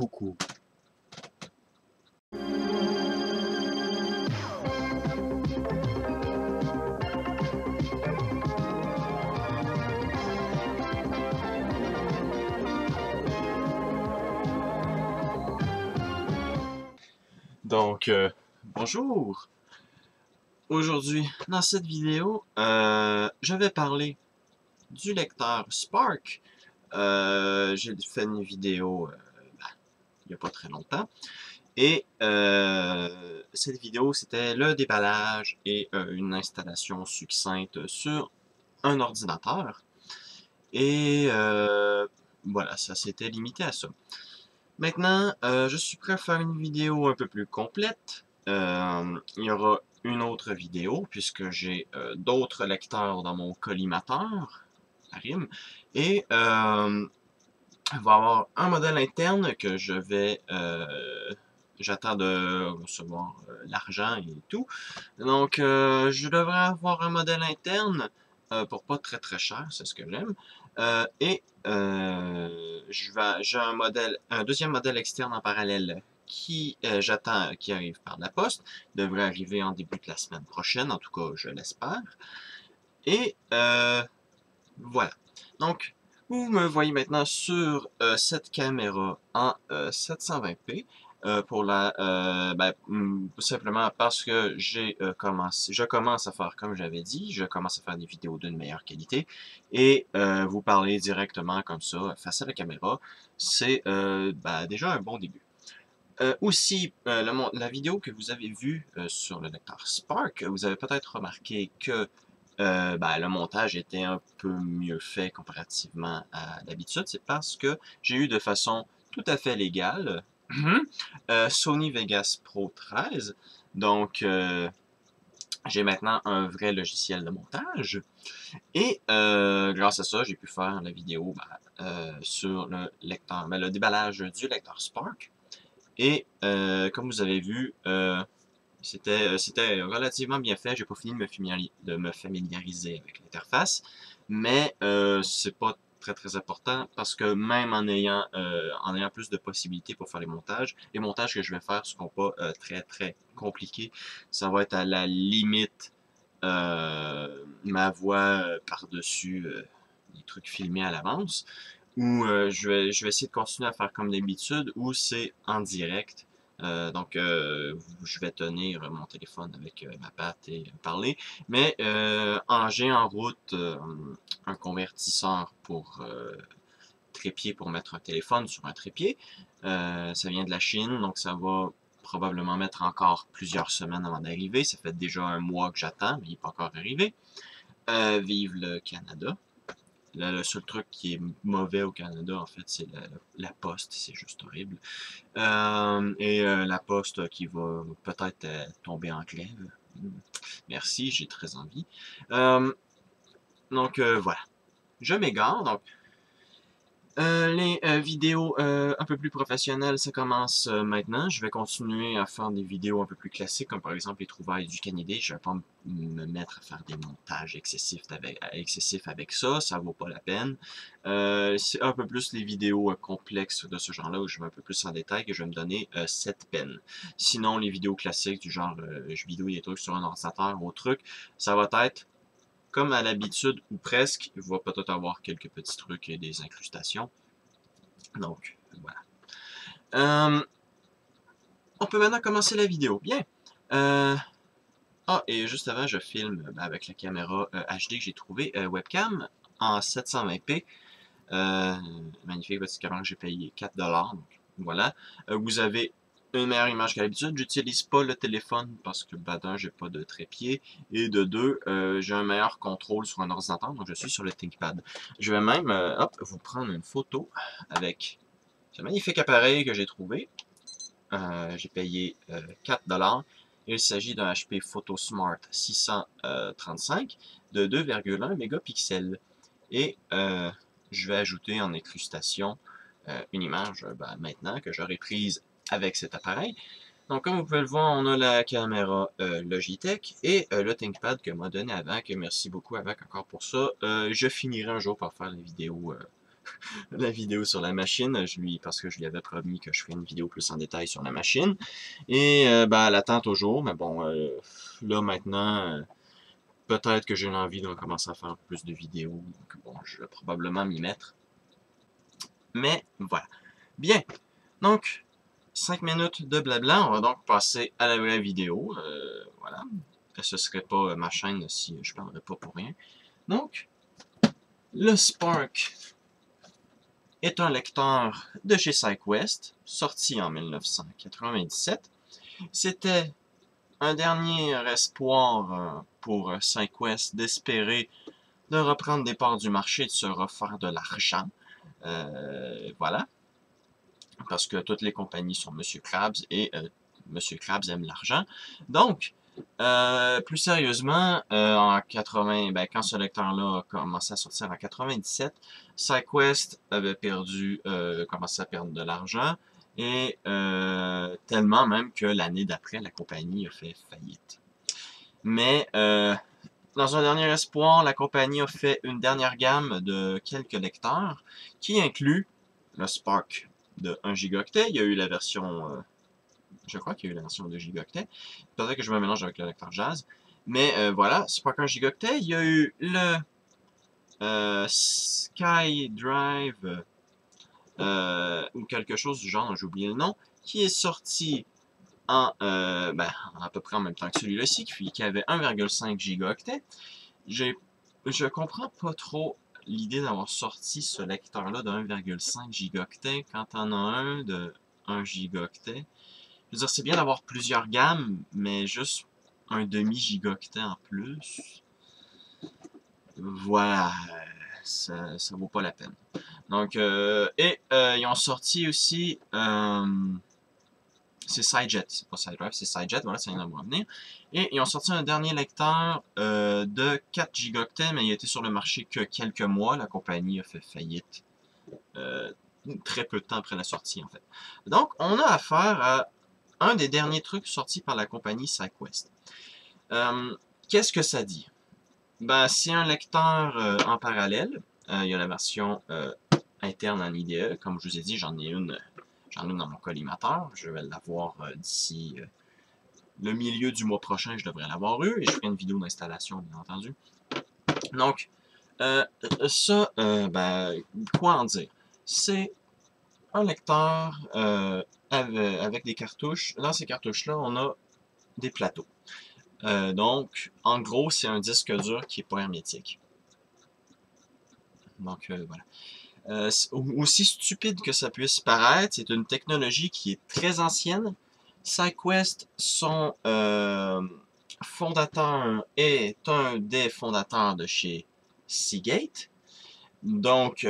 Coucou. Donc, bonjour. Aujourd'hui, dans cette vidéo, je vais parler du lecteur Spark. J'ai fait une vidéo il n'y a pas très longtemps. Et cette vidéo, c'était le déballage et une installation succincte sur un ordinateur. Et voilà, ça s'était limité à ça. Maintenant, je suis prêt à faire une vidéo un peu plus complète. Il y aura une autre vidéo, puisque j'ai d'autres lecteurs dans mon collimateur, ARIM, et il va y avoir un modèle interne que j'attends de recevoir l'argent et tout. Donc, je devrais avoir un modèle interne pour pas très très cher, c'est ce que j'aime. J'ai un deuxième modèle externe en parallèle qui j'attends qui arrive par la poste, devrait arriver en début de la semaine prochaine, en tout cas je l'espère. Et voilà. Donc, vous me voyez maintenant sur cette caméra en 720p. Simplement parce que je commence à faire comme j'avais dit, je commence à faire des vidéos d'une meilleure qualité et vous parler directement comme ça face à la caméra, c'est déjà un bon début. La vidéo que vous avez vue sur le lecteur Spark, vous avez peut-être remarqué que le montage était un peu mieux fait comparativement à d'habitude. C'est parce que j'ai eu de façon tout à fait légale Sony Vegas Pro 13. Donc, j'ai maintenant un vrai logiciel de montage. Et grâce à ça, j'ai pu faire la vidéo sur le lecteur, le déballage du lecteur Spark. Et comme vous avez vu, c'était relativement bien fait. J'ai pas fini de me familiariser avec l'interface, mais c'est pas très très important parce que même en ayant plus de possibilités pour faire les montages que je vais faire seront pas très très compliqués. Ça va être à la limite ma voix par-dessus des trucs filmés à l'avance, ou je vais essayer de continuer à faire comme d'habitude, ou c'est en direct. Je vais tenir mon téléphone avec ma patte et parler. Mais j'ai en route un convertisseur pour trépied pour mettre un téléphone sur un trépied. Ça vient de la Chine, donc ça va probablement mettre encore plusieurs semaines avant d'arriver. Ça fait déjà un mois que j'attends, mais il n'est pas encore arrivé. Vive le Canada. Le seul truc qui est mauvais au Canada, en fait, c'est la poste. C'est juste horrible. La poste qui va peut-être tomber en grève. Merci, j'ai très envie. Voilà. Je m'égare. Donc, les vidéos un peu plus professionnelles, ça commence maintenant. Je vais continuer à faire des vidéos un peu plus classiques, comme par exemple les trouvailles du Canada. Je vais pas me mettre à faire des montages excessifs avec ça, ça vaut pas la peine. C'est un peu plus les vidéos complexes de ce genre-là, où je vais un peu plus en détail, que je vais me donner cette peine. Sinon, les vidéos classiques du genre je bidouille des trucs sur un ordinateur ou truc, ça va être comme à l'habitude, ou presque, il va peut-être avoir quelques petits trucs et des incrustations. Donc, voilà. On peut maintenant commencer la vidéo. Bien. Et juste avant, je filme avec la caméra HD que j'ai trouvé, webcam, en 720p. Magnifique petit caméra que j'ai payé 4$. Donc, voilà. Vous avez une meilleure image qu'à l'habitude. J'utilise pas le téléphone parce que d'un, j'ai pas de trépied, et de deux, j'ai un meilleur contrôle sur un ordinateur, donc je suis sur le ThinkPad. Je vais même vous prendre une photo avec ce magnifique appareil que j'ai trouvé. J'ai payé 4$. Il s'agit d'un HP PhotoSmart 635 de 2,1 mégapixels. Et je vais ajouter en incrustation une image maintenant que j'aurai prise avec cet appareil. Donc, comme vous pouvez le voir, on a la caméra Logitech et le ThinkPad que m'a donné Avac. Merci beaucoup Avac encore pour ça. Je finirai un jour par faire les vidéos la vidéo sur la machine, parce que je lui avais promis que je ferais une vidéo plus en détail sur la machine. Et ben, elle attend toujours, mais bon, là maintenant, peut-être que j'ai l'envie de commencer à faire plus de vidéos. Donc bon, je vais probablement m'y mettre. Mais voilà. Bien. Donc, 5 minutes de blabla. On va donc passer à la vraie vidéo. Voilà. Ce serait pas ma chaîne si je parlerais pas pour rien. Donc, le Spark est un lecteur de chez SyQuest, sorti en 1997. C'était un dernier espoir pour SyQuest d'espérer de reprendre des parts du marché, de se refaire de l'argent. Voilà. Parce que toutes les compagnies sont Monsieur Krabs et Monsieur Krabs aime l'argent. Donc, plus sérieusement, en 80, ben, quand ce lecteur-là a commencé à sortir en 97, SyQuest avait commencé à perdre de l'argent, et tellement même que l'année d'après, la compagnie a fait faillite. Mais dans un dernier espoir, la compagnie a fait une dernière gamme de quelques lecteurs qui inclut le Spark de 1 gigaoctet. Il y a eu la version, je crois qu'il y a eu la version de 2 gigaoctets. Peut-être que je me mélange avec le lecteur Jazz. Mais voilà, Spark 1 gigaoctet. Il y a eu le SkyDrive ou quelque chose du genre, j'ai oublié le nom, qui est sorti ben, à peu près en même temps que celui-là-ci, qui avait 1,5 gigaoctets. Je comprends pas trop l'idée d'avoir sorti ce lecteur-là de 1,5 gigaoctet quand on a un de 1 gigaoctet. Je veux dire, c'est bien d'avoir plusieurs gammes, mais juste un demi-gigaoctet en plus. Voilà, ça vaut pas la peine. Donc, ils ont sorti aussi c'est SideJet, c'est pas SideDrive, c'est SideJet, voilà, ça vient de me revenir. Et ils ont sorti un dernier lecteur de 4 gigaoctets, mais il a été sur le marché que quelques mois. La compagnie a fait faillite très peu de temps après la sortie, en fait. Donc, on a affaire à un des derniers trucs sortis par la compagnie SyQuest. Qu'est-ce que ça dit? Ben, c'est un lecteur en parallèle. Il y a la version interne en IDE. Comme je vous ai dit, j'en ai une dans mon collimateur. Je vais l'avoir d'ici le milieu du mois prochain. Je devrais l'avoir eu. Et je ferai une vidéo d'installation, bien entendu. Donc, ben, quoi en dire? C'est un lecteur avec des cartouches. Dans ces cartouches-là, on a des plateaux. Donc, en gros, c'est un disque dur qui n'est pas hermétique. Donc, voilà. Aussi stupide que ça puisse paraître, c'est une technologie qui est très ancienne. SyQuest, son fondateur est un des fondateurs de chez Seagate. Donc,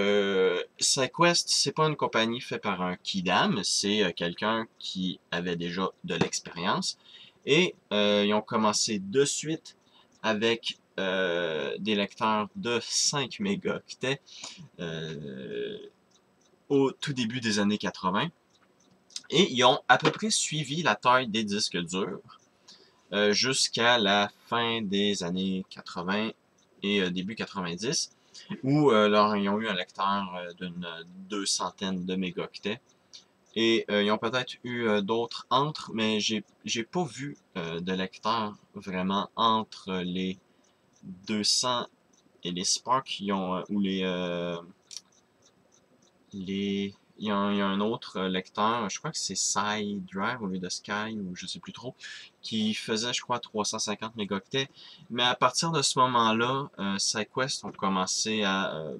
SyQuest, c'est pas une compagnie faite par un kidam, c'est quelqu'un qui avait déjà de l'expérience. Et ils ont commencé de suite avec des lecteurs de 5 mégaoctets au tout début des années 80. Et ils ont à peu près suivi la taille des disques durs jusqu'à la fin des années 80 et début 90, où ils ont eu un lecteur d'une 200 de mégaoctets. Et ils ont peut-être eu d'autres entre, mais j'ai pas vu de lecteur vraiment entre les 200 et les Spark. Ou il y a un autre lecteur, je crois que c'est SideDrive au lieu de Sky, ou je sais plus trop, qui faisait, je crois, 350 mégaoctets. Mais à partir de ce moment-là, SyQuest ont commencé à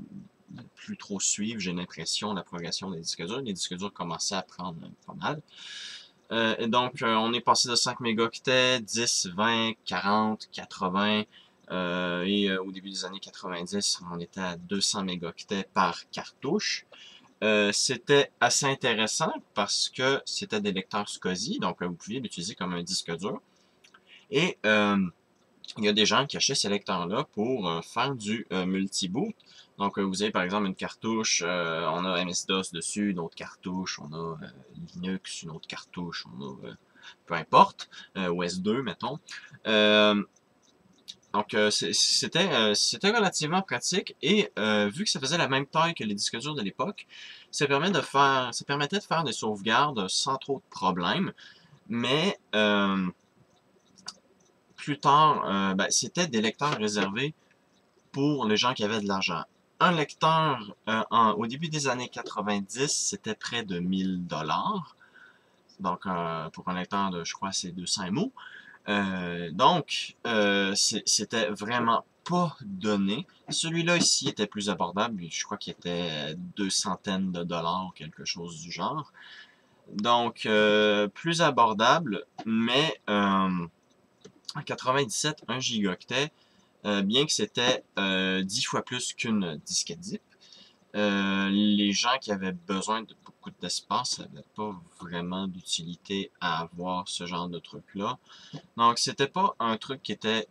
plus trop suivre, j'ai l'impression, la progression des disques durs. Les disques durs commençaient à prendre pas mal. Et donc, on est passé de 5 mégaoctets, 10, 20, 40, 80, et au début des années 90, on était à 200 mégaoctets par cartouche. C'était assez intéressant parce que c'était des lecteurs SCSI, donc vous pouviez l'utiliser comme un disque dur. Et il y a des gens qui achètent ces lecteurs-là pour faire du multi-boot. Donc vous avez par exemple une cartouche, on a MS-DOS dessus, une autre cartouche, on a Linux, une autre cartouche, on a peu importe, OS2 mettons. Donc, c'était relativement pratique et vu que ça faisait la même taille que les disques durs de l'époque, ça permettait de faire des sauvegardes sans trop de problèmes. Mais plus tard, ben, c'était des lecteurs réservés pour les gens qui avaient de l'argent. Un lecteur au début des années 90, c'était près de 1000 $. Donc, pour un lecteur de, je crois, c'est 200 mots. C'était vraiment pas donné. Celui-là ici était plus abordable. Je crois qu'il était 200 de dollars ou quelque chose du genre. Donc, plus abordable, mais en 97, 1 gigaoctet, bien que c'était 10 fois plus qu'une disquette zip, les gens qui avaient besoin de beaucoup d'espace n'avaient pas vraiment d'utilité à avoir ce genre de truc-là. Donc, c'était pas un truc qui était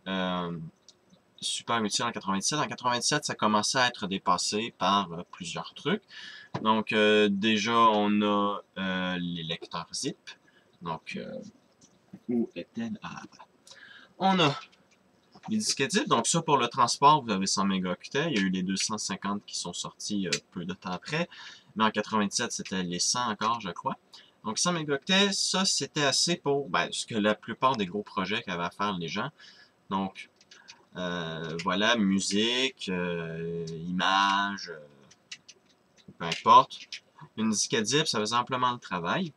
super utile en 97. En 97, ça commençait à être dépassé par plusieurs trucs. Donc, déjà, on a les lecteurs zip. Donc, où est-elle? Ah, on a les disquettes zip. Donc, ça, pour le transport, vous avez 100 mégaoctets. Il y a eu les 250 qui sont sortis peu de temps après. Mais en 97, c'était les 100 encore, je crois. Donc 100 mégaoctets, ça c'était assez pour ce que la plupart des gros projets qu'avaient à faire les gens. Donc voilà, musique, images, peu importe. Une disquette zip, ça faisait amplement le travail.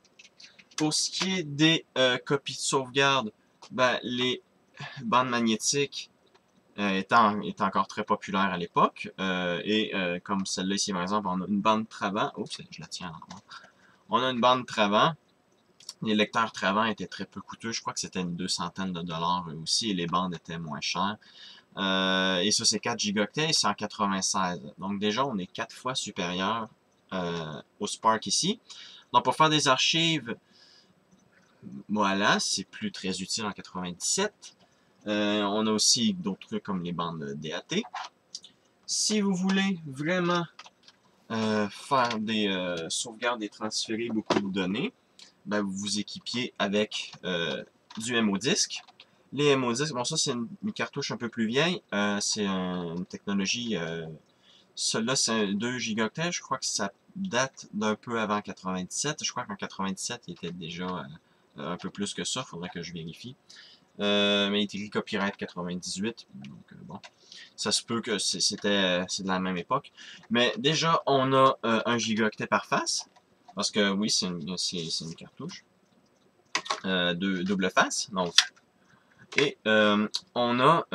Pour ce qui est des copies de sauvegarde, les bandes magnétiques étaient encore très populaires à l'époque. Comme celle-là ici, par exemple, on a une bande Travant. Oups, je la tiens en. On a une bande Travant. Les lecteurs Travant étaient très peu coûteux. Je crois que c'était une 200 de dollars eux aussi. Et les bandes étaient moins chères. Et ça, c'est 4 gigaoctets et c'est en 96. Donc déjà, on est 4 fois supérieur au Spark ici. Donc pour faire des archives, voilà, c'est plus très utile en 97. On a aussi d'autres trucs comme les bandes DAT. Si vous voulez vraiment faire des sauvegardes et transférer beaucoup de données, vous vous équipiez avec du MO-Disc. Les MO-Disc, bon ça c'est une cartouche un peu plus vieille, c'est une technologie, celle-là c'est 2 gigaoctets, je crois que ça date d'un peu avant 97, je crois qu'en 97 il était déjà un peu plus que ça, faudrait que je vérifie. Mais il est écrit copyright 98, donc bon, ça se peut que c'est de la même époque. Mais déjà, on a 1 gigaoctet par face, parce que oui, c'est une cartouche. Double face, donc. Et on a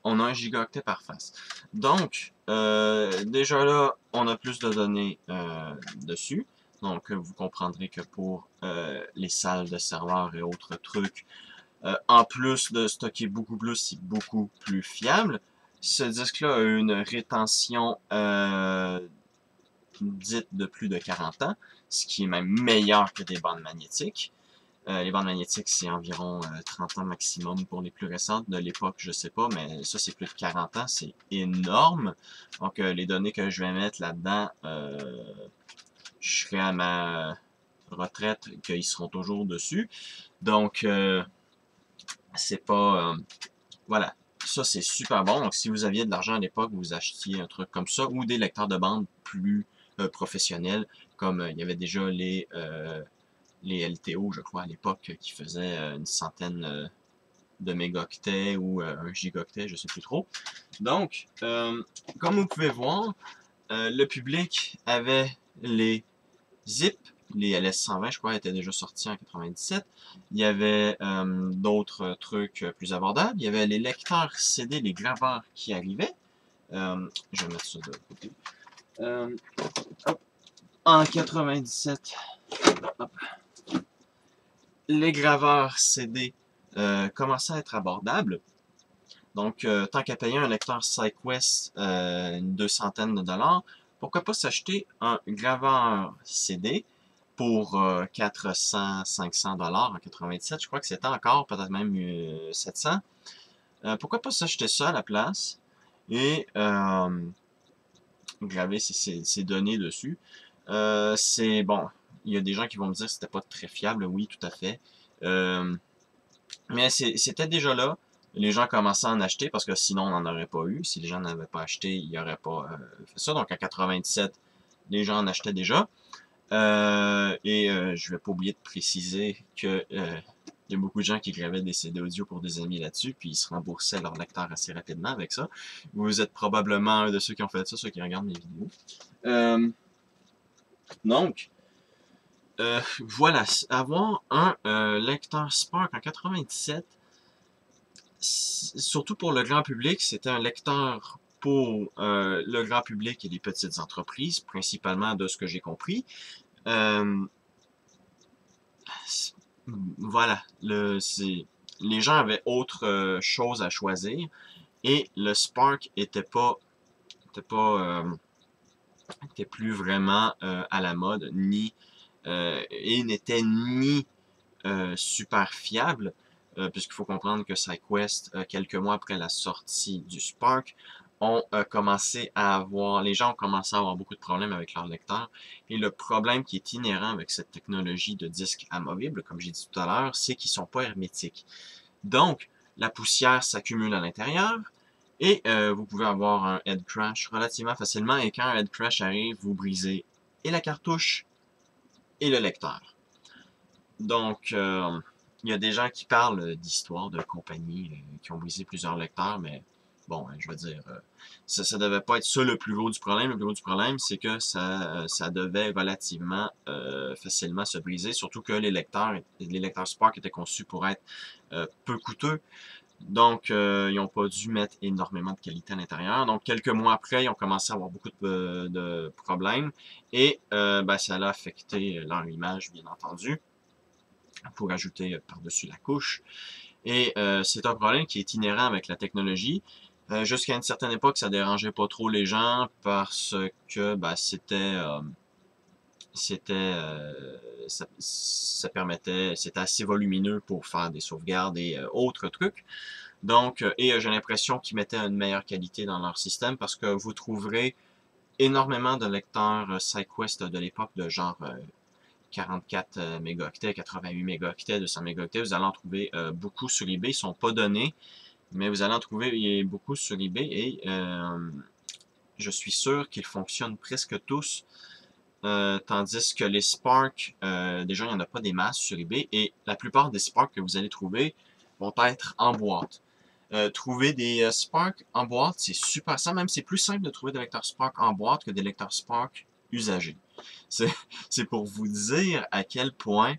1 gigaoctet par face. Donc, déjà là, on a plus de données dessus. Donc, vous comprendrez que pour les salles de serveurs et autres trucs, en plus de stocker beaucoup plus, c'est beaucoup plus fiable. Ce disque-là a une rétention dite de plus de 40 ans, ce qui est même meilleur que des bandes magnétiques. Les bandes magnétiques, c'est environ 30 ans maximum pour les plus récentes. De l'époque, je sais pas, mais ça, c'est plus de 40 ans. C'est énorme. Donc, les données que je vais mettre là-dedans, je serai à ma retraite qu'ils seront toujours dessus. Donc, c'est pas... voilà. Ça, c'est super bon. Donc, si vous aviez de l'argent à l'époque, vous achetiez un truc comme ça ou des lecteurs de bande plus professionnels, comme il y avait déjà les LTO, je crois, à l'époque, qui faisaient une centaine de mégaoctets ou 1 gigaoctet, je sais plus trop. Donc, comme vous pouvez voir, le public avait les zip, les LS120, je crois, étaient déjà sortis en 97. Il y avait d'autres trucs plus abordables. Il y avait les lecteurs CD, les graveurs qui arrivaient. Je vais mettre ça de côté. En 97, hop, les graveurs CD commençaient à être abordables. Donc, tant qu'à payer un lecteur SyQuest une 200 de dollars, pourquoi pas s'acheter un graveur CD pour 400-500 dollars en 97. Je crois que c'était encore peut-être même 700. Pourquoi pas s'acheter ça à la place et graver ces données dessus. C'est bon. Il y a des gens qui vont me dire que c'était pas très fiable. Oui, tout à fait. Mais c'était déjà là. les gens commençaient à en acheter parce que sinon on n'en aurait pas eu. Si les gens n'avaient pas acheté, ils n'auraient pas fait ça. Donc en 97, les gens en achetaient déjà. Je vais pas oublier de préciser que il y a beaucoup de gens qui gravaient des CD audio pour des amis là-dessus, puis ils se remboursaient leur lecteur assez rapidement avec ça. Vous êtes probablement un de ceux qui ont fait ça, ceux qui regardent mes vidéos. Euh, donc, voilà, avoir un lecteur Spark en 97, surtout pour le grand public, c'était un lecteur pour le grand public et les petites entreprises, principalement de ce que j'ai compris. Euh, voilà, les gens avaient autre chose à choisir et le Spark était pas, était plus vraiment à la mode, et n'était ni super fiable, puisqu'il faut comprendre que SideQuest, quelques mois après la sortie du Spark, les gens ont commencé à avoir beaucoup de problèmes avec leur lecteur. Et le problème qui est inhérent avec cette technologie de disque amovible, comme j'ai dit tout à l'heure, c'est qu'ils sont pas hermétiques. Donc, la poussière s'accumule à l'intérieur et vous pouvez avoir un head crash relativement facilement. Et quand un head crash arrive, vous brisez et la cartouche et le lecteur. Donc, il y a des gens qui parlent d'histoires de compagnies qui ont brisé plusieurs lecteurs, mais bon, je veux dire, ça devait pas être ça le plus gros du problème. Le plus gros du problème, c'est que ça devait relativement facilement se briser, surtout que les lecteurs Spark étaient conçus pour être peu coûteux. Donc, ils n'ont pas dû mettre énormément de qualité à l'intérieur. Donc, quelques mois après, ils ont commencé à avoir beaucoup de problèmes et ça a affecté leur image, bien entendu, pour ajouter par-dessus la couche. Et c'est un problème qui est inhérent avec la technologie. Jusqu'à une certaine époque, ça dérangeait pas trop les gens parce que ça permettait, c'était assez volumineux pour faire des sauvegardes et autres trucs. Donc, j'ai l'impression qu'ils mettaient une meilleure qualité dans leur système parce que vous trouverez énormément de lecteurs SideQuest de l'époque de genre 44 mégaoctets, 88 mégaoctets, 200 mégaoctets. Vous allez en trouver beaucoup sur eBay. Ils sont pas donnés, mais vous allez en trouver beaucoup sur eBay et je suis sûr qu'ils fonctionnent presque tous. Tandis que les Spark, déjà, il n'y en a pas des masses sur eBay et la plupart des Spark que vous allez trouver vont être en boîte. Trouver des Spark en boîte, c'est super simple. Même c'est plus simple de trouver des lecteurs Spark en boîte que des lecteurs Spark usagés. C'est pour vous dire à quel point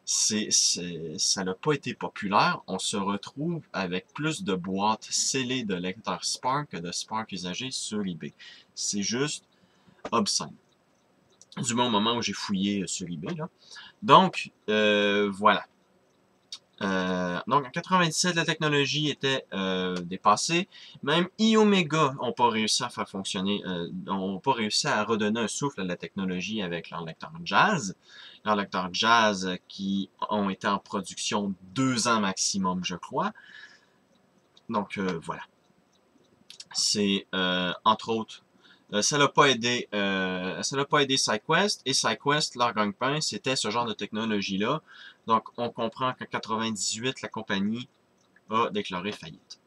ça n'a pas été populaire. On se retrouve avec plus de boîtes scellées de lecteurs Spark que de Spark usagés sur eBay. C'est juste obscène. Du bon moment où j'ai fouillé sur eBay, là. Donc, voilà. Donc en 97, la technologie était dépassée. Même iOmega n'ont pas réussi à faire fonctionner, n'ont pas réussi à redonner un souffle à la technologie avec leur lecteur Jazz. Leurs lecteurs Jazz qui ont été en production 2 ans maximum, je crois. Donc voilà. C'est entre autres. Ça l'a pas aidé SideQuest et SideQuest, leur gagne-pain, c'était ce genre de technologie-là. Donc, on comprend qu'en 98, la compagnie a déclaré faillite.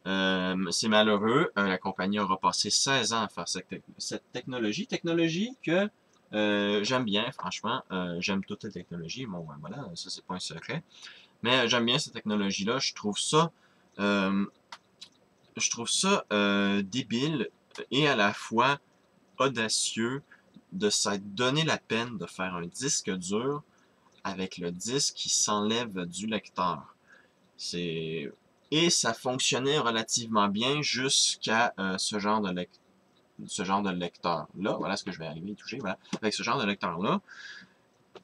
C'est malheureux. La compagnie aura passé 16 ans à faire cette technologie. Technologie que j'aime bien, franchement. J'aime toutes les technologies. Bon, ben, voilà, ça, c'est pas un secret. Mais j'aime bien cette technologie-là. Euh, je trouve ça débile et à la fois audacieux de s'être donné la peine de faire un disque dur avec le disque qui s'enlève du lecteur. Et ça fonctionnait relativement bien jusqu'à ce genre de lecteur-là. Voilà ce que je vais arriver à toucher. Voilà. Avec ce genre de lecteur-là.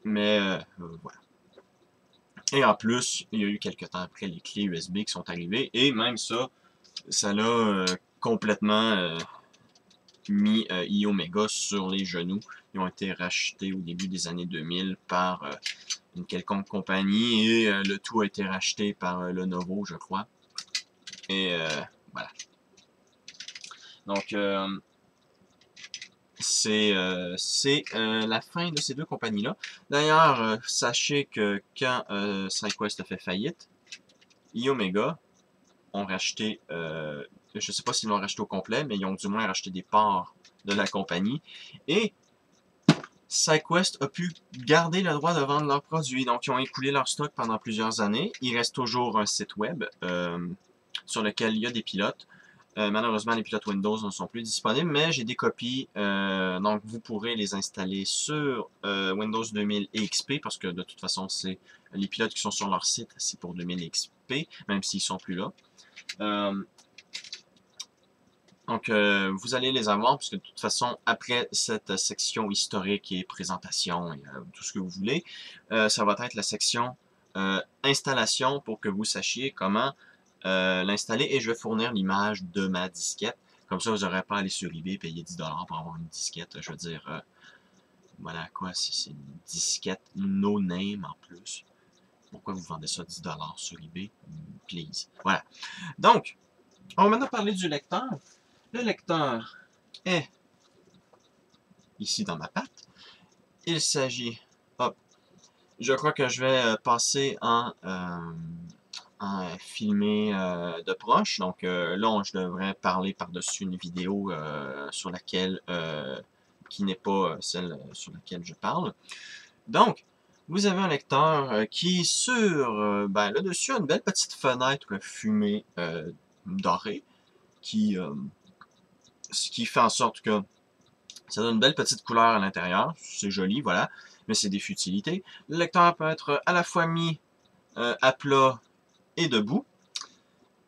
Mais voilà. Et en plus, il y a eu quelques temps après les clés USB qui sont arrivées. Et même ça l'a complètement mis iOmega sur les genoux. Ils ont été rachetés au début des années 2000 par une quelconque compagnie et le tout a été racheté par Lenovo, je crois. Et voilà. Donc, c'est la fin de ces deux compagnies-là. D'ailleurs, sachez que quand SideQuest a fait faillite, iOmega ont racheté, je ne sais pas s'ils l'ont racheté au complet, mais ils ont du moins racheté des parts de la compagnie. Et SideQuest a pu garder le droit de vendre leurs produits. Donc, ils ont écoulé leur stock pendant plusieurs années. Il reste toujours un site web sur lequel il y a des pilotes. Malheureusement, les pilotes Windows ne sont plus disponibles, mais j'ai des copies. Donc, vous pourrez les installer sur Windows 2000 et XP, parce que de toute façon, c'est les pilotes qui sont sur leur site, c'est pour 2000 XP, même s'ils sont plus là. Donc, vous allez les avoir, puisque de toute façon, après cette section historique et présentation et tout ce que vous voulez, ça va être la section installation pour que vous sachiez comment l'installer, et je vais fournir l'image de ma disquette. Comme ça, vous n'aurez pas à aller sur eBay et payer 10$ pour avoir une disquette. Je veux dire, voilà quoi, c'est une disquette no name en plus. Pourquoi vous vendez ça 10$ sur eBay? Please. Voilà. Donc, on va maintenant parler du lecteur. Le lecteur est ici dans ma patte. Il s'agit, hop, je crois que je vais passer en filmer de proche. Donc là, je devrais parler par-dessus une vidéo sur laquelle, qui n'est pas celle sur laquelle je parle. Donc, vous avez un lecteur qui, sur le dessus, a une belle petite fenêtre fumée dorée ce qui fait en sorte que ça donne une belle petite couleur à l'intérieur. C'est joli, voilà, mais c'est des futilités. Le lecteur peut être à la fois mis à plat et debout.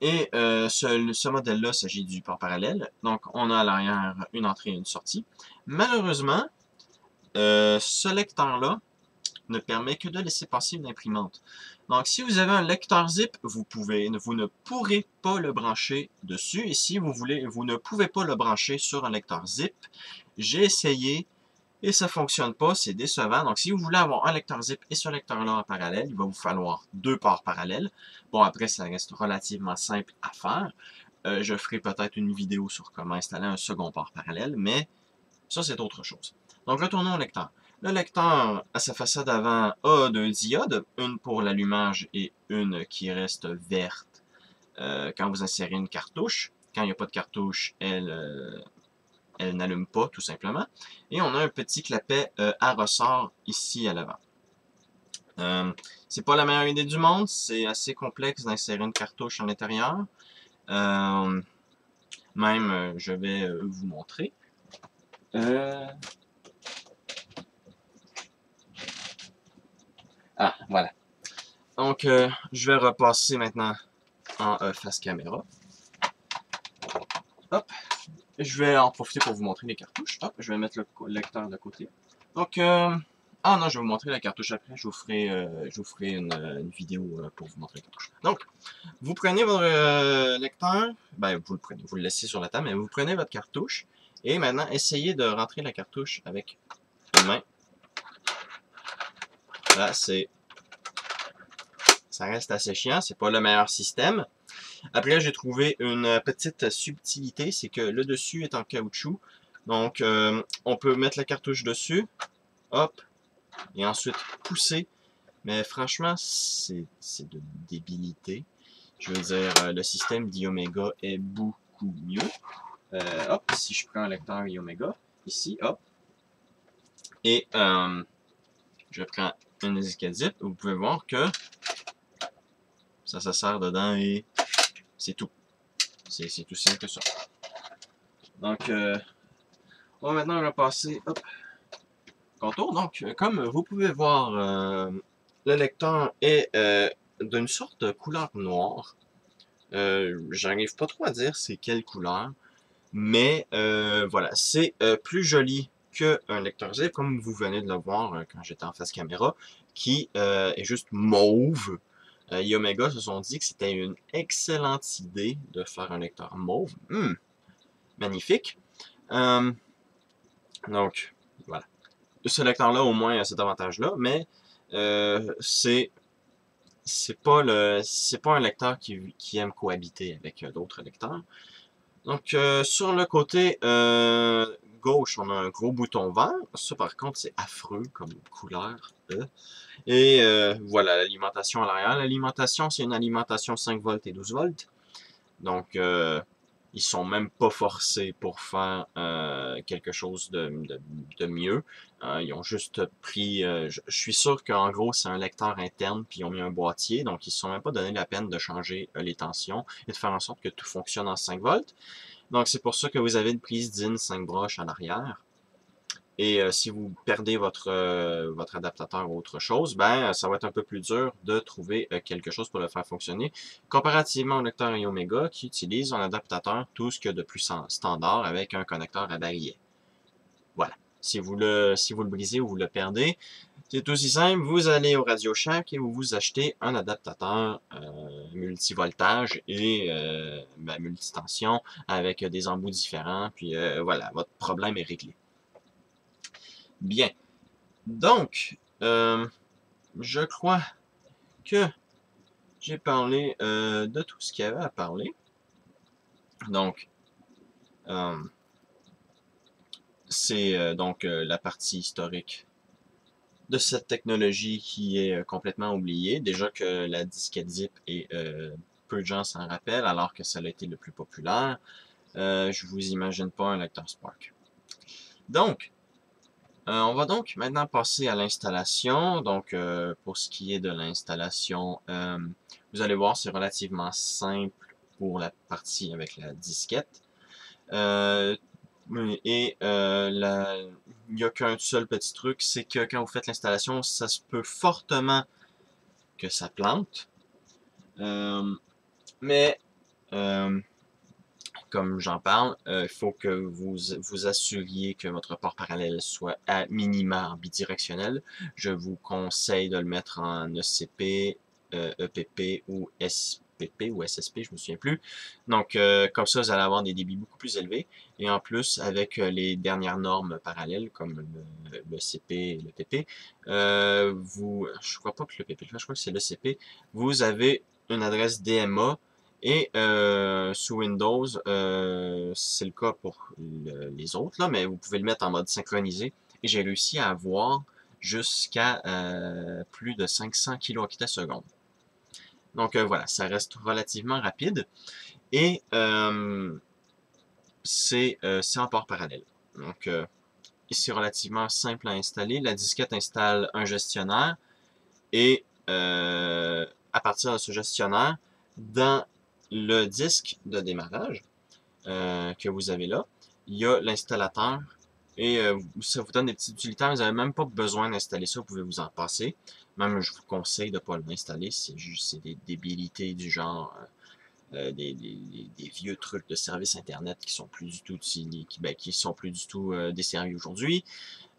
Et ce modèle-là s'agit du port parallèle. Donc, on a à l'arrière une entrée et une sortie. Malheureusement, ce lecteur-là ne permet que de laisser passer une imprimante. Donc, si vous avez un lecteur zip, vous ne pourrez pas le brancher dessus. Et si vous voulez, vous ne pouvez pas le brancher sur un lecteur zip. J'ai essayé et ça fonctionne pas, c'est décevant. Donc, si vous voulez avoir un lecteur zip et ce lecteur-là en parallèle, il va vous falloir deux ports parallèles. Bon, après, ça reste relativement simple à faire. Je ferai peut-être une vidéo sur comment installer un second port parallèle, mais ça, c'est autre chose. Donc, retournons au lecteur. Le lecteur, à sa façade avant, a deux diodes, une pour l'allumage et une qui reste verte quand vous insérez une cartouche. Quand il n'y a pas de cartouche, elle n'allume pas, tout simplement. Et on a un petit clapet à ressort ici à l'avant. C'est pas la meilleure idée du monde, c'est assez complexe d'insérer une cartouche à l'intérieur. Je vais vous montrer. Ah, voilà. Donc, je vais repasser maintenant en face caméra. Hop. Je vais en profiter pour vous montrer les cartouches. Hop, je vais mettre le lecteur de côté. Donc, ah non, je vais vous montrer la cartouche après. Je vous ferai une vidéo pour vous montrer la cartouche. Donc, vous prenez votre lecteur. Vous le prenez, vous le laissez sur la table, mais vous prenez votre cartouche. Et maintenant, essayez de rentrer la cartouche avec une main. Là, ça reste assez chiant. C'est pas le meilleur système. Après, j'ai trouvé une petite subtilité, c'est que le dessus est en caoutchouc. Donc, on peut mettre la cartouche dessus, hop, et ensuite pousser. Mais franchement, c'est de débilité. Je veux dire, le système d'Iomega est beaucoup mieux. Hop, si je prends un lecteur Iomega, ici, hop, et je prends une étiquette zip, vous pouvez voir que ça sert dedans et c'est tout. C'est tout simple que ça. Donc, on va maintenant repasser, hop, contour. Donc, comme vous pouvez voir, le lecteur est d'une sorte de couleur noire. J'arrive pas trop à dire c'est quelle couleur, mais voilà, c'est plus joli qu'un lecteur zip, comme vous venez de le voir quand j'étais en face caméra, qui est juste mauve. Iomega se sont dit que c'était une excellente idée de faire un lecteur mauve. Magnifique. Donc, voilà. Ce lecteur-là, au moins, a cet avantage-là, mais c'est pas un lecteur qui aime cohabiter avec d'autres lecteurs. Donc, sur le côté gauche, on a un gros bouton vert. Ça, par contre, c'est affreux comme couleur. Et voilà, l'alimentation à l'arrière. L'alimentation, c'est une alimentation 5 volts et 12 volts. Donc, ils sont même pas forcés pour faire quelque chose de mieux. Ils ont juste pris... je suis sûr qu'en gros, c'est un lecteur interne, puis ils ont mis un boîtier, donc ils se sont même pas donné la peine de changer les tensions et de faire en sorte que tout fonctionne en 5 volts. Donc, c'est pour ça que vous avez une prise DIN 5 broches à l'arrière. Et si vous perdez votre adaptateur ou autre chose, ben ça va être un peu plus dur de trouver quelque chose pour le faire fonctionner. Comparativement au lecteur iOmega qui utilise un adaptateur tout ce qu'il y a de plus standard avec un connecteur à barillet. Voilà. Si vous le brisez ou vous le perdez, c'est aussi simple, vous allez au Radio Shack et vous vous achetez un adaptateur multivoltage et multitension avec des embouts différents, puis voilà, votre problème est réglé. Bien. Donc, je crois que j'ai parlé de tout ce qu'il y avait à parler. Donc, c'est donc la partie historique de cette technologie qui est complètement oubliée. Déjà que la disquette zip et peu de gens s'en rappellent, alors que ça a été le plus populaire. Je vous imagine pas un lecteur Spark. Donc, on va donc maintenant passer à l'installation. Donc, pour ce qui est de l'installation, vous allez voir, c'est relativement simple pour la partie avec la disquette. Il n'y a qu'un seul petit truc, c'est que quand vous faites l'installation, ça se peut fortement que ça plante. Mais comme j'en parle, il faut que vous vous assuriez que votre port parallèle soit à minima bidirectionnel. Je vous conseille de le mettre en ECP, EPP ou SPP ou SSP, je me souviens plus. Donc, comme ça, vous allez avoir des débits beaucoup plus élevés. Et en plus, avec les dernières normes parallèles, comme le CP et le PP, je crois pas que le PP, je crois que c'est le CP, vous avez une adresse DMA et sous Windows, c'est le cas pour les autres, là, mais vous pouvez le mettre en mode synchronisé. Et j'ai réussi à avoir jusqu'à plus de 500 kHz. Donc voilà, ça reste relativement rapide. Et c'est en port parallèle. Donc c'est relativement simple à installer. La disquette installe un gestionnaire. Et à partir de ce gestionnaire, dans le disque de démarrage que vous avez là, il y a l'installateur et ça vous donne des petits utilitaires. Vous n'avez même pas besoin d'installer ça, vous pouvez vous en passer. Même, je vous conseille de ne pas l'installer, c'est juste des débilités du genre des vieux trucs de service internet qui sont plus du tout qui sont plus du tout desservis aujourd'hui.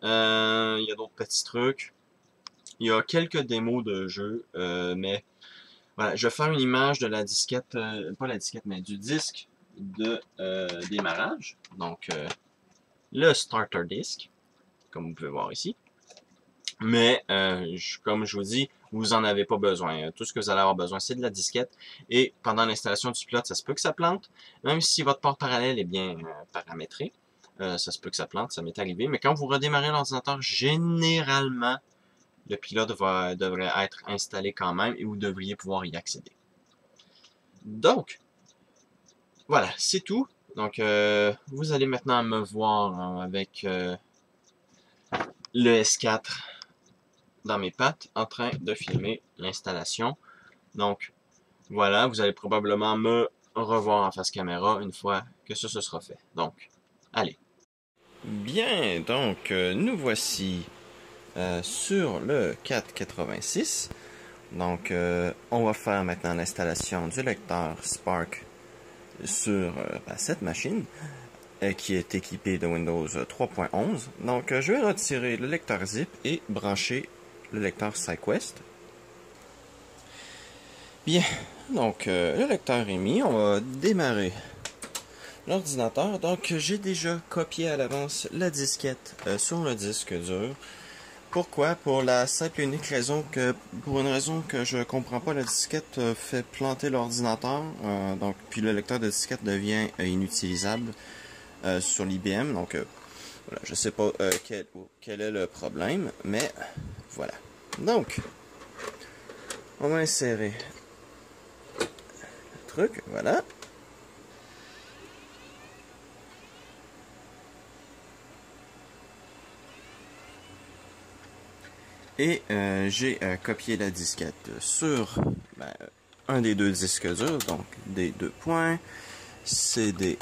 Il y a d'autres petits trucs. Il y a quelques démos de jeu, mais voilà, je vais faire une image de la disquette, pas la disquette, mais du disque de démarrage. Donc, le starter disk, comme vous pouvez voir ici. Mais, comme je vous dis, vous en avez pas besoin. Tout ce que vous allez avoir besoin, c'est de la disquette. Et pendant l'installation du pilote, ça se peut que ça plante. Même si votre port parallèle est bien paramétré, ça se peut que ça plante, ça m'est arrivé. Mais quand vous redémarrez l'ordinateur, généralement, le pilote devrait être installé quand même et vous devriez pouvoir y accéder. Donc, voilà, c'est tout. Donc, vous allez maintenant me voir avec le S4 dans mes pattes en train de filmer l'installation. Donc, voilà, vous allez probablement me revoir en face caméra une fois que ça se sera fait. Donc, allez. Bien, donc, nous voici sur le 486. Donc, on va faire maintenant l'installation du lecteur Spark sur cette machine qui est équipée de Windows 3.11. Donc, je vais retirer le lecteur zip et brancher le lecteur SideQuest. Bien, donc le lecteur est mis, on va démarrer l'ordinateur. Donc, j'ai déjà copié à l'avance la disquette sur le disque dur. Pourquoi? Pour la simple et unique raison que, pour une raison que je comprends pas, la disquette fait planter l'ordinateur, donc puis le lecteur de disquette devient inutilisable sur l'IBM. Donc voilà, je sais pas quel est le problème, mais voilà. Donc, on va insérer le truc, voilà. Et j'ai copié la disquette sur un des deux disques durs, donc des deux points, CD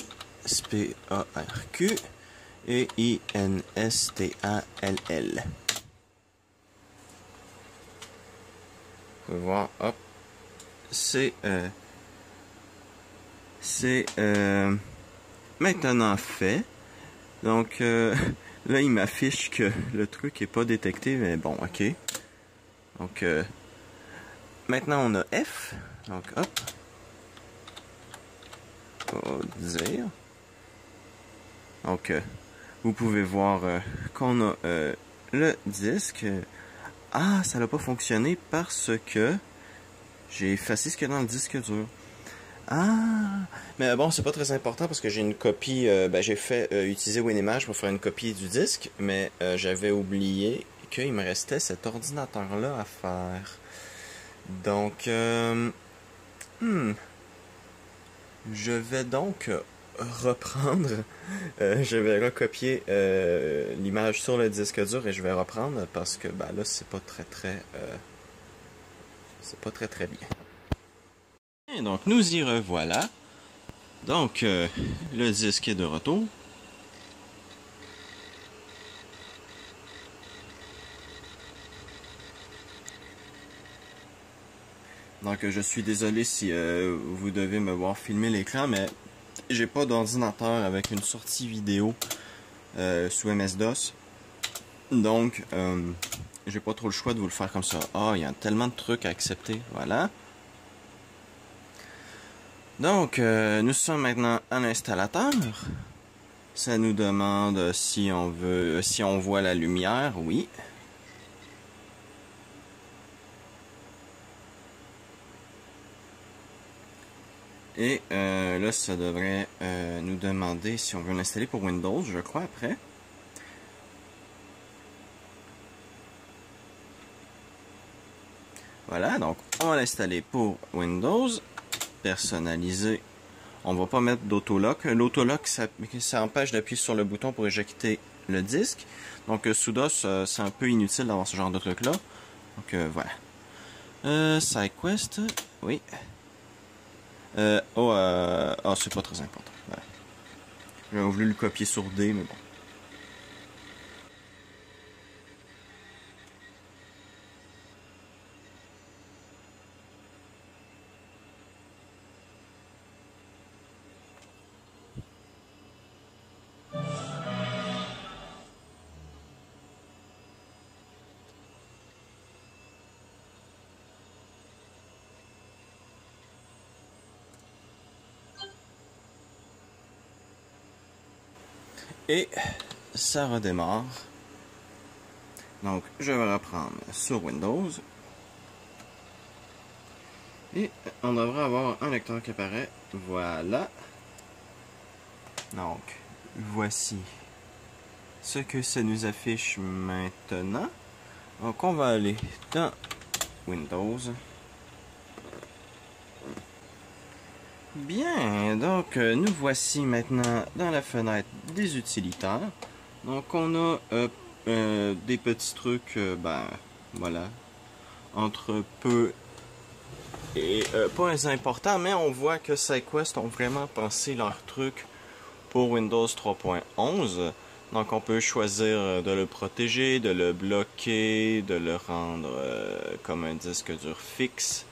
SPARQ et INSTALL. Vous pouvez voir, hop, c'est maintenant fait. Donc là il m'affiche que le truc est pas détecté, mais bon, ok. Donc maintenant on a F. Donc hop, on va dire. Donc vous pouvez voir qu'on a le disque. Ah, ça n'a pas fonctionné parce que j'ai effacé ce qu'il y a dans le disque dur. Ah, mais bon, c'est pas très important parce que j'ai une copie, j'ai fait utiliser WinImage pour faire une copie du disque, mais j'avais oublié qu'il me restait cet ordinateur-là à faire. Donc, je vais donc reprendre, je vais recopier l'image sur le disque dur et je vais reprendre parce que là, c'est pas très bien. Et donc, nous y revoilà. Donc, le disque est de retour. Donc, je suis désolé si vous devez me voir filmer l'écran, mais j'ai pas d'ordinateur avec une sortie vidéo sous MS-DOS. Donc, j'ai pas trop le choix de vous le faire comme ça. Ah, il y a tellement de trucs à accepter. Voilà. Donc, nous sommes maintenant à l'installateur. Ça nous demande si on veut, si on voit la lumière. Oui. Et là, ça devrait nous demander si on veut l'installer pour Windows, je crois, après. Voilà, donc on va l'installer pour Windows. Personnaliser. On va pas mettre d'autolock. L'autolock, ça empêche d'appuyer sur le bouton pour éjecter le disque. Donc sous DOS, c'est un peu inutile d'avoir ce genre de truc-là. Donc voilà. SideQuest, oui. C'est pas très important. Voilà. J'aurais voulu le copier sur D, mais bon. Et ça redémarre. Donc, je vais reprendre sur Windows. Et on devrait avoir un lecteur qui apparaît. Voilà. Donc, voici ce que ça nous affiche maintenant. Donc, on va aller dans Windows. Bien, donc nous voici maintenant dans la fenêtre des utilitaires. Donc on a des petits trucs, voilà, entre peu et pas importants, mais on voit que SideQuest ont vraiment pensé leur truc pour Windows 3.11. Donc on peut choisir de le protéger, de le bloquer, de le rendre comme un disque dur fixe.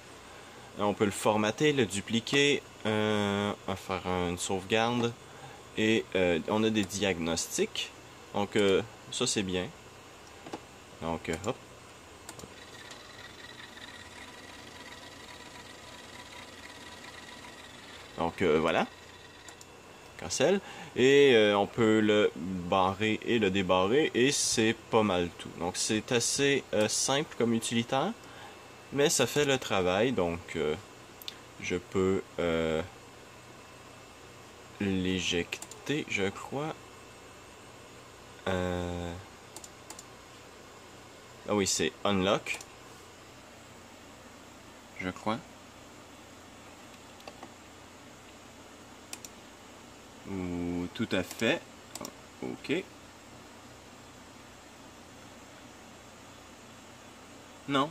On peut le formater, le dupliquer, faire une sauvegarde et on a des diagnostics. Donc ça c'est bien. Donc hop. Donc voilà. Cancel. Et on peut le barrer et le débarrer et c'est pas mal tout. Donc c'est assez simple comme utilitaire. Mais ça fait le travail, donc je peux l'éjecter, je crois. Ah oui, c'est unlock, je crois. Ou tout à fait. Ok. Non?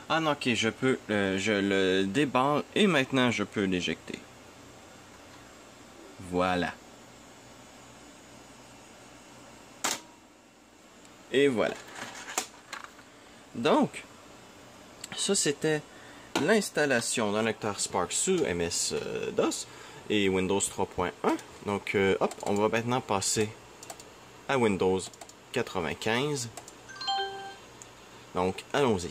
Ah non, ok, je le déballe et maintenant je peux l'éjecter. Voilà. Et voilà. Donc, ça c'était l'installation d'un lecteur Spark sous MS-DOS et Windows 3.1. Donc, hop, on va maintenant passer à Windows 95. Donc, allons-y.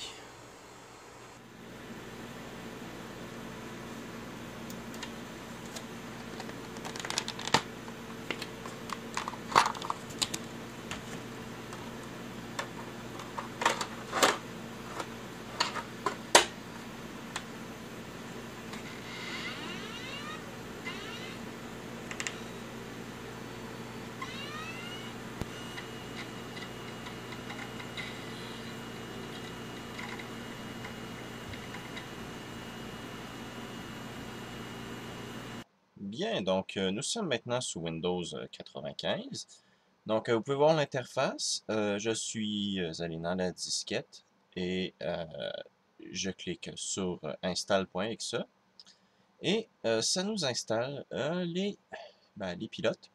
Bien, donc nous sommes maintenant sous Windows 95. Donc vous pouvez voir l'interface. Je suis allé dans la disquette et je clique sur install.exe et ça nous installe les pilotes.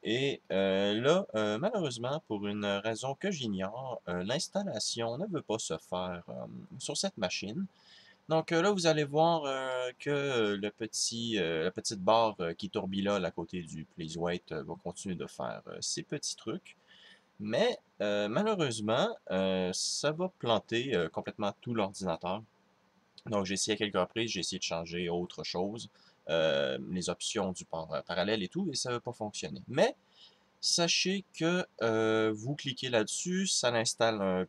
Et là, malheureusement, pour une raison que j'ignore, l'installation ne veut pas se faire sur cette machine. Donc là, vous allez voir que la petite barre qui tourbille là à côté du Please Wait va continuer de faire ses petits trucs. Mais malheureusement, ça va planter complètement tout l'ordinateur. Donc j'ai essayé à quelques reprises, j'ai essayé de changer autre chose, les options du port parallèle et tout, et ça ne va pas fonctionner. Mais sachez que vous cliquez là-dessus, ça installe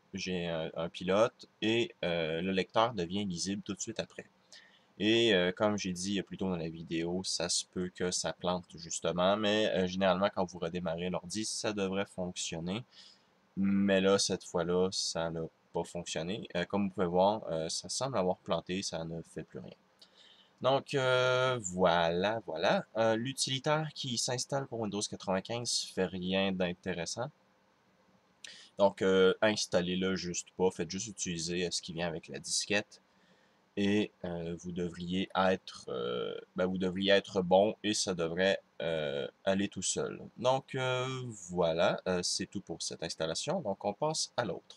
un pilote et le lecteur devient lisible tout de suite après. Et comme j'ai dit plus tôt dans la vidéo, ça se peut que ça plante justement, mais généralement quand vous redémarrez l'ordi, ça devrait fonctionner. Mais là, cette fois-là, ça n'a pas fonctionné. Comme vous pouvez voir, ça semble avoir planté, ça ne fait plus rien. Donc voilà. L'utilitaire qui s'installe pour Windows 95 fait rien d'intéressant. Donc installez-le juste pas, faites juste utiliser ce qui vient avec la disquette et vous devriez être bon et ça devrait aller tout seul. Donc voilà, c'est tout pour cette installation. Donc on passe à l'autre.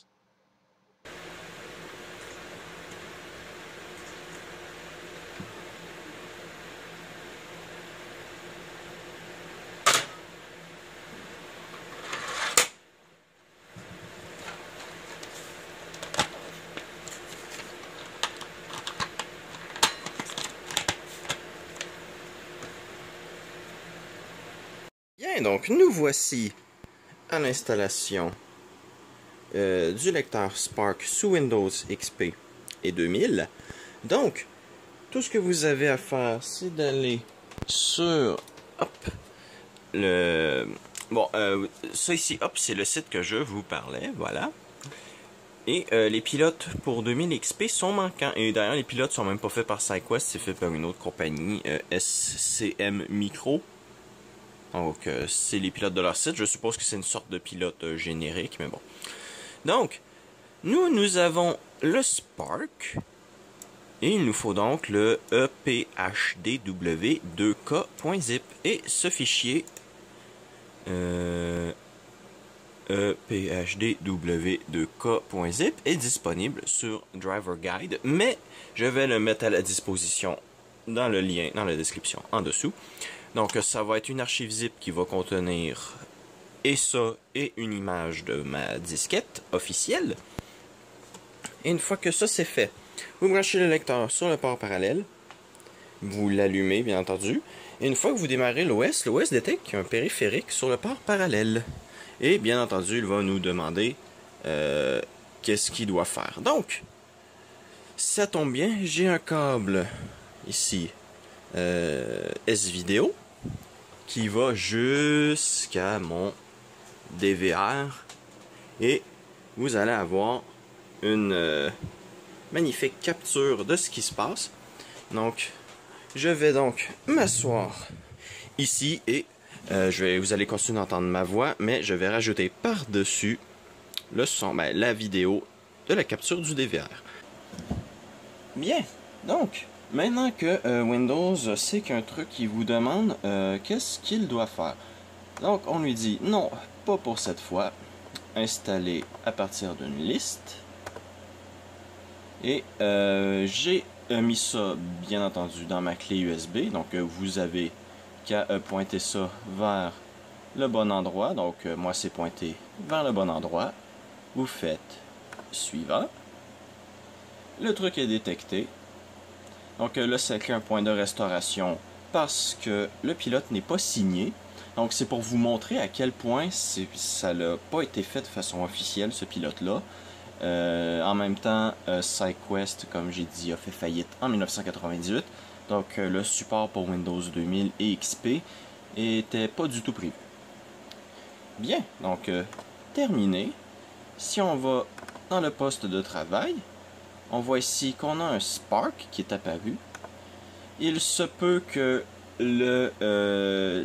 Bien, donc nous voici à l'installation du lecteur Spark sous Windows XP et 2000. Donc, tout ce que vous avez à faire, c'est d'aller sur ça ici, c'est le site que je vous parlais, voilà. Et les pilotes pour 2000 XP sont manquants. Et d'ailleurs, les pilotes sont même pas faits par SideQuest, c'est fait par une autre compagnie, SCM Micro. Donc, c'est les pilotes de leur site. Je suppose que c'est une sorte de pilote générique, mais bon. Donc, nous avons le Spark. Et il nous faut donc le EPHDW2K.zip. Et ce fichier EPHDW2K.zip est disponible sur Driver Guide, mais je vais le mettre à la disposition dans le lien, dans la description en dessous. Donc ça va être une archive zip qui va contenir et une image de ma disquette officielle. Et une fois que ça c'est fait, vous branchez le lecteur sur le port parallèle, vous l'allumez bien entendu, et une fois que vous démarrez l'OS détecte qu'il y a un périphérique sur le port parallèle. Et bien entendu, il va nous demander qu'est-ce qu'il doit faire. Donc, ça tombe bien, j'ai un câble ici S-Vidéo qui va jusqu'à mon DVR et vous allez avoir une magnifique capture de ce qui se passe. Donc, je vais donc m'asseoir ici et vous allez continuer d'entendre ma voix, mais je vais rajouter par-dessus le son, ben, la vidéo de la capture du DVR. Bien, donc, maintenant que Windows sait qu'un truc il vous demande, qu'est-ce qu'il doit faire? Donc, on lui dit non, pas pour cette fois. Installer à partir d'une liste. Et j'ai mis ça, bien entendu, dans ma clé USB. Donc, vous avez qu'à pointer ça vers le bon endroit. Donc, moi, c'est pointé vers le bon endroit. Vous faites suivant. Le truc est détecté. Donc, là, c'est un point de restauration parce que le pilote n'est pas signé. Donc, c'est pour vous montrer à quel point ça n'a pas été fait de façon officielle, ce pilote-là. En même temps, SideQuest, comme j'ai dit, a fait faillite en 1998. Donc, le support pour Windows 2000 et XP était pas du tout prévu. Bien, donc, terminé. Si on va dans le poste de travail, on voit ici qu'on a un Spark qui est apparu. Il se peut que le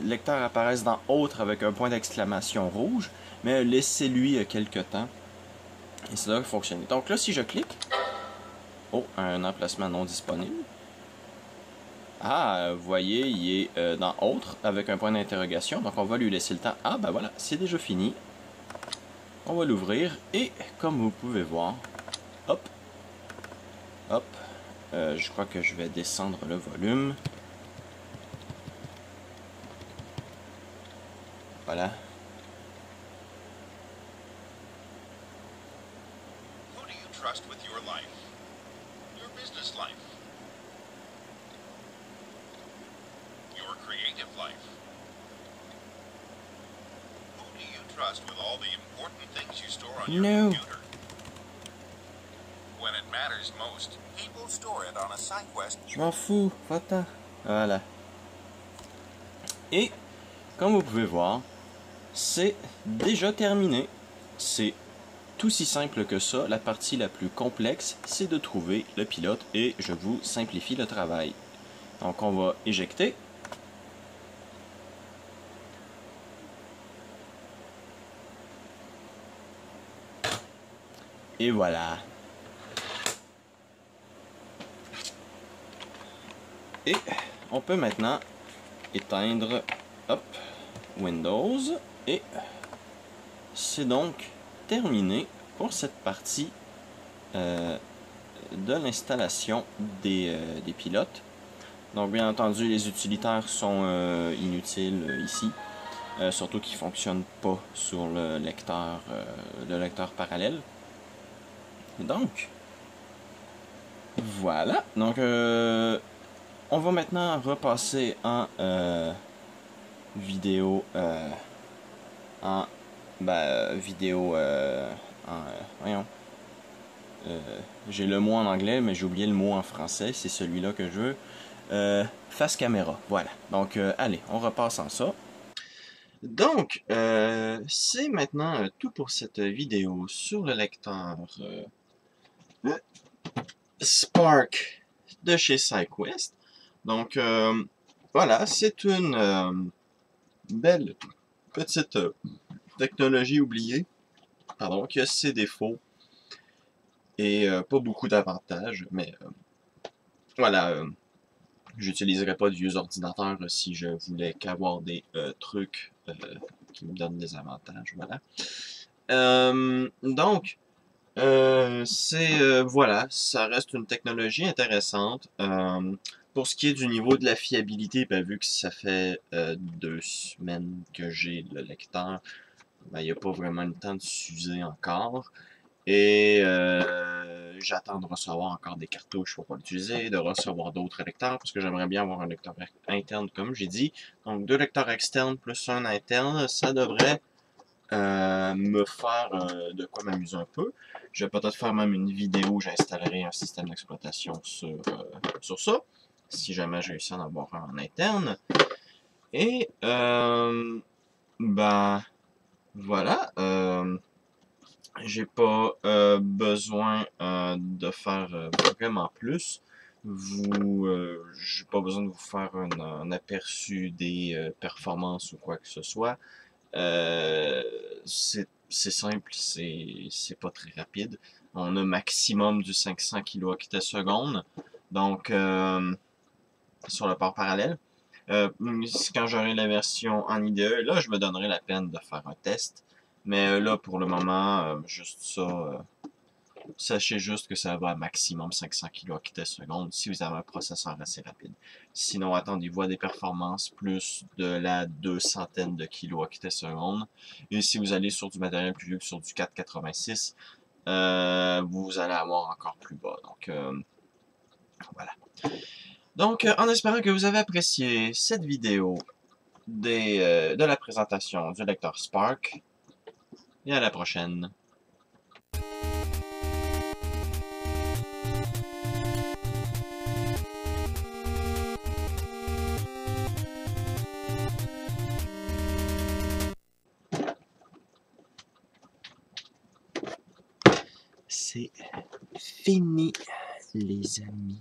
lecteur apparaisse dans Autre avec un point d'exclamation rouge, mais laissez-lui quelques temps et ça doit fonctionner. Donc là, si je clique, oh, un emplacement non disponible. Ah, vous voyez, il est dans Autre avec un point d'interrogation, donc on va lui laisser le temps. Ah, ben voilà, c'est déjà fini. On va l'ouvrir et comme vous pouvez voir, hop, hop, je crois que je vais descendre le volume. Voilà. Who do you trust with your life? Your business life? Your creative life? Who do you trust with all the important things you store on your computer? When it matters most, people store it on a SideQuest. Je m'en fous, va-t'en. Voilà. Et, comme vous pouvez voir, c'est déjà terminé. C'est tout si simple que ça. La partie la plus complexe, c'est de trouver le pilote et je vous simplifie le travail. Donc, on va éjecter. Et voilà. Et on peut maintenant éteindre, hop, Windows. Et c'est donc terminé pour cette partie de l'installation des pilotes. Donc bien entendu les utilitaires sont inutiles ici, surtout qu'ils ne fonctionnent pas sur le lecteur parallèle. Donc voilà, donc on va maintenant repasser en vidéo voyons. J'ai le mot en anglais, mais j'ai oublié le mot en français. C'est celui-là que je veux. Face caméra. Voilà. Donc, allez, on repasse en ça. Donc, c'est maintenant tout pour cette vidéo sur le lecteur Spark de chez SideQuest. Donc, voilà, c'est une belle petite technologie oubliée, pardon, qui a ses défauts et pas beaucoup d'avantages, mais voilà, j'utiliserai pas de vieux ordinateurs si je voulais qu'avoir des trucs qui me donnent des avantages, voilà. Donc, voilà, ça reste une technologie intéressante. Pour ce qui est du niveau de la fiabilité, ben, vu que ça fait 2 semaines que j'ai le lecteur, ben, il n'y a pas vraiment le temps de s'user encore. Et j'attends de recevoir encore des cartouches pour l'utiliser, de recevoir d'autres lecteurs, parce que j'aimerais bien avoir un lecteur interne, comme j'ai dit. Donc 2 lecteurs externes plus un interne, ça devrait me faire de quoi m'amuser un peu. Je vais peut-être faire même une vidéo où j'installerai un système d'exploitation sur ça, si jamais j'ai réussi à en avoir un en interne. Et, ben, voilà, j'ai pas besoin de faire vraiment plus. J'ai pas besoin de vous faire un aperçu des performances ou quoi que ce soit. C'est c'est simple, c'est pas très rapide. On a maximum du 500 kWh. Donc, sur le port parallèle. Quand j'aurai la version en IDE, là, je me donnerai la peine de faire un test. Mais là, pour le moment, juste ça, sachez juste que ça va à maximum 500 kWh si vous avez un processeur assez rapide. Sinon, attendez-vous à des performances plus de la 200 de kWh. Et si vous allez sur du matériel plus vieux que sur du 486, vous allez avoir encore plus bas. Donc, voilà. Donc, en espérant que vous avez apprécié cette vidéo de la présentation du lecteur Spark, et à la prochaine. C'est fini, les amis.